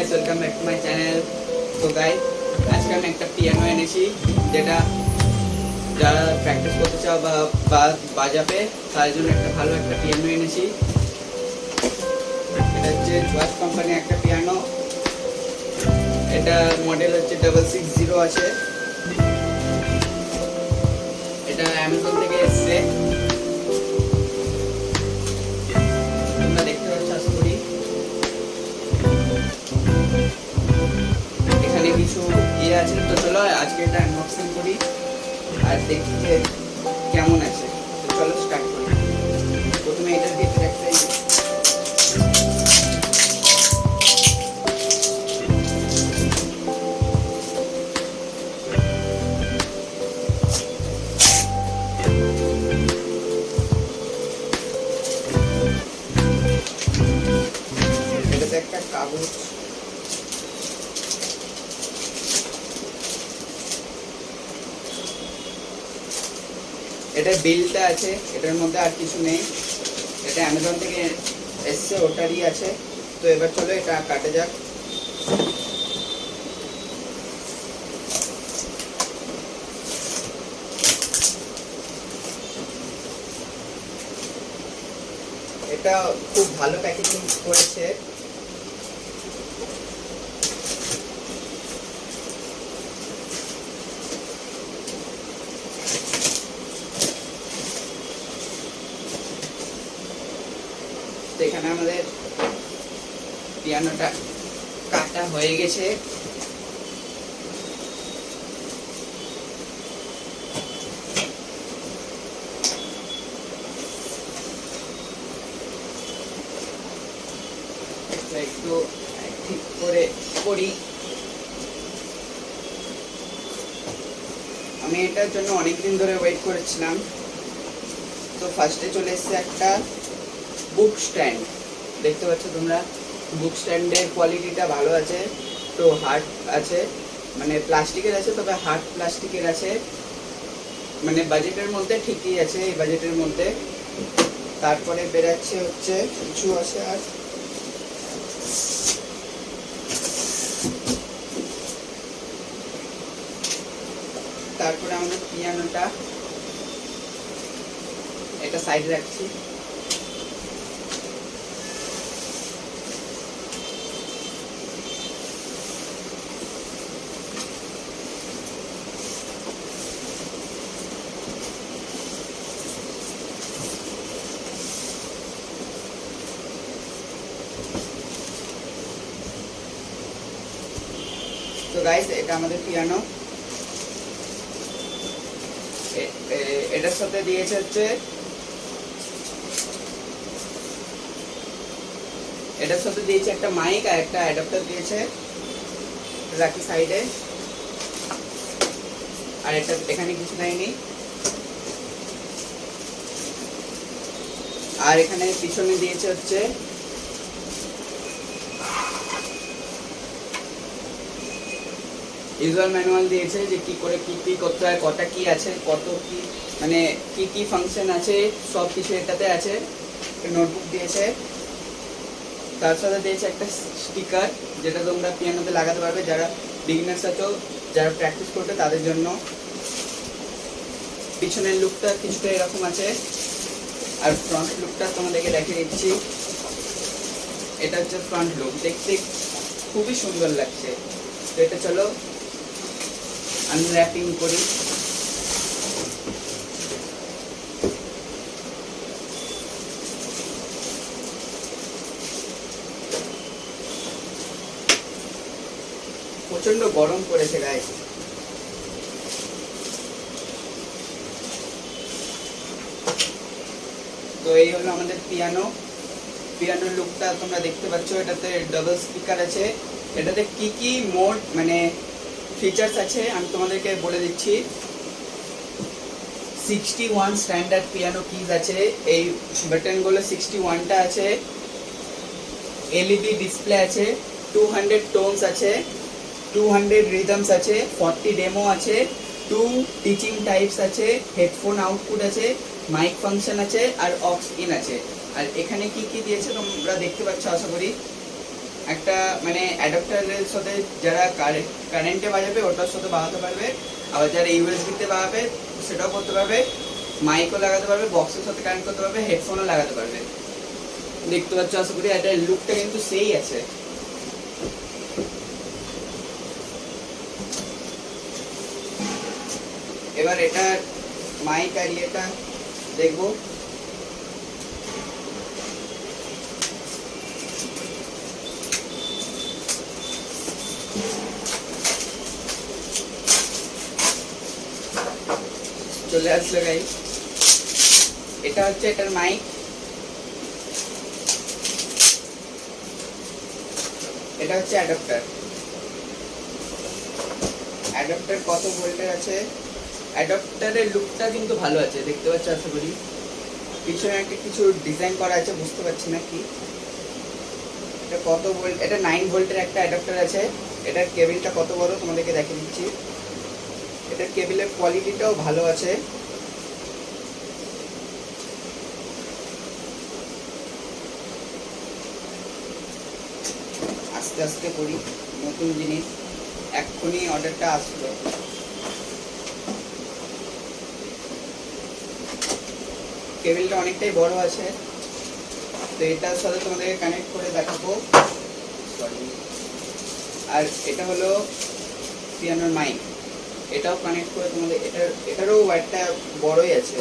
Guys, welcome back to my channel. তো guys, আজকে আমি একটা পিয়ানো এনেছি, যেটা যারা প্র্যাকটিস করতে চাও বা বাজাবে তার জন্য একটা ভালো একটা পিয়ানো এনেছি। এটা হচ্ছে জোয়াস কোম্পানির একটা পিয়ানো। এটা মডেল হচ্ছে 660 আছে। এটা অ্যামাজন থেকে এসছে, তোমরা দেখতে পাচ্ছ আশা করি। এখানে কিছু ইয়ে আছে, তো চলো আজকে এটা আনবক্সিং করি আর দেখি যে কেমন আছে। তো চলো স্টার্ট করি। প্রথমে এটার ভিতরে একটা এটাতে একটা কাগজ, এটা বিলটা আছে, এটার মধ্যে আর কিছু নেই। এটা অ্যামাজন থেকে এসছে, ওটারই আছে। তো এবার চলো এটা কাটে যাক। এটা খুব ভালো প্যাকেজিং করেছে। এখানে আমাদের পিয়ানোটা কাটা হয়ে গেছে। একটু ঠিক করে করি। আমি এটার জন্য অনেকদিন ধরে ওয়েট করেছিলাম। তো ফার্স্টে চলে এসছে একটা বুক স্ট্যান্ড, দেখতে পাচ্ছ তোমরা। বুক স্ট্যান্ডের কোয়ালিটিটা ভালো আছে, তো হার্ড আছে, মানে প্লাস্টিকের আছে, তবে হার্ড প্লাস্টিকের আছে, মানে বাজেটের মধ্যে ঠিকই আছে, এই বাজেটের মধ্যে। তারপরে বেরাচ্ছে হচ্ছে কিছু আছে আর তারপরে আমাদের পিয়ানোটা এটা সাইডে রাখছি। তো গাইস, এটা আমাদের পিয়ানো। এটার সাথে দিয়েছে হচ্ছে একটা মাইক আর একটা অ্যাডাপ্টার দিয়েছে, রাখি সাইডে। আর এটা এখানে কিছু দেয়নি। আর এখানে পিছনে দিয়েছে হচ্ছে ইউজার ম্যানুয়াল দিয়েছে, যে কি করে কি করতে হয়, কটা কি আছে, কত কি, মানে কি ফাংশন আছে, সব কিছু এটাতে আছে। নোটবুক দিয়েছে, তার সাথে দিয়েছে একটা স্টিকার, যেটা তোমরা পিয়ানোতে লাগাতে পারবে যারা বিগিনার্স আছো, যারা প্র্যাকটিস করবে তাদের জন্য। পিছনের লুকটা কিছুটা এরকম আছে, আর ফ্রন্ট লুকটা তোমাদেরকে দেখিয়ে দিচ্ছি। এটা হচ্ছে ফ্রন্ট লুক, দেখতে খুবই সুন্দর লাগছে। তো এটা চলো আনর্যাপিং করি। প্রচন্ড গরম পড়েছে গাইস। তো এই হলো আমাদের পিয়ানোর লুকটা তোমরা দেখতে পাচ্ছ। এটাতে ডাবল স্পিকার আছে। এটাতে কি মোড মানে ফিচার্স আছে আমি তোমাদেরকে বলে দিচ্ছি। 61 স্ট্যান্ডার্ড পিয়ানো কিজ আছে, এই বাটনগুলো 61টা আছে। এলইডি ডিসপ্লে আছে, 200 টোনস আছে, 200 রিদমস আছে, 40 ডেমো আছে, 2 টিচিং টাইপস আছে, হেডফোন আউটপুট আছে, মাইক ফাংশন আছে, আর অক্স ইন আছে। আর এখানে কি দিয়েছে তোমরা দেখতে পাচ্ছ আশা করি। একটা মানে অ্যাডাপ্টারের সাথে যারা কারেন্টে বাজাবে ওটার সাথে বাজাতে পারবে, আবার যারা ইউএসবি তে বাজাবে সেটাও করতে পারবে, মাইকও লাগাতে পারবে, বক্সের সাথে কানেক্ট করতে পারবে, হেডফোনও লাগাতে পারবে। দেখতে পাচ্ছ আশা করি এটার লুকটা কিন্তু সেই আছে। এবার এটা মাইক আর ইয়েটা দেখবো। চলে আসলো গাইস, এটা হচ্ছে এটার মাইক, এটা হচ্ছে অ্যাডাপ্টার। অ্যাডাপ্টার কত ভোল্টের আছে, অ্যাডাপ্টারের লুকটা কিন্তু ভালো আছে, দেখতে পাচ্ছ আশা করি। পিছনে একটা কিছু ডিজাইন করা আছে, বুঝতে পারছি না কি। এটা কত ভোল্ট, এটা 9 ভোল্টের একটা অ্যাডাপ্টার আছে। এটার কেবিলটা কত বড় তোমাদেরকে দেখিয়ে দিচ্ছি। এটার কেবিলের কোয়ালিটিটাও ভালো আছে। আস্তে আস্তে করি, নতুন জিনিস, এক্ষুনি অর্ডারটা আসলো। কেবিলটা অনেকটাই বড় আছে, তো এটার সাথে তোমাদেরকে কানেক্ট করে দেখাবো। সরি, আর এটা হলো পিয়ানোর মাইক, এটাও কানেক্ট করে তোমাদের, এটারও ওয়্যারটা বড়ই আছে।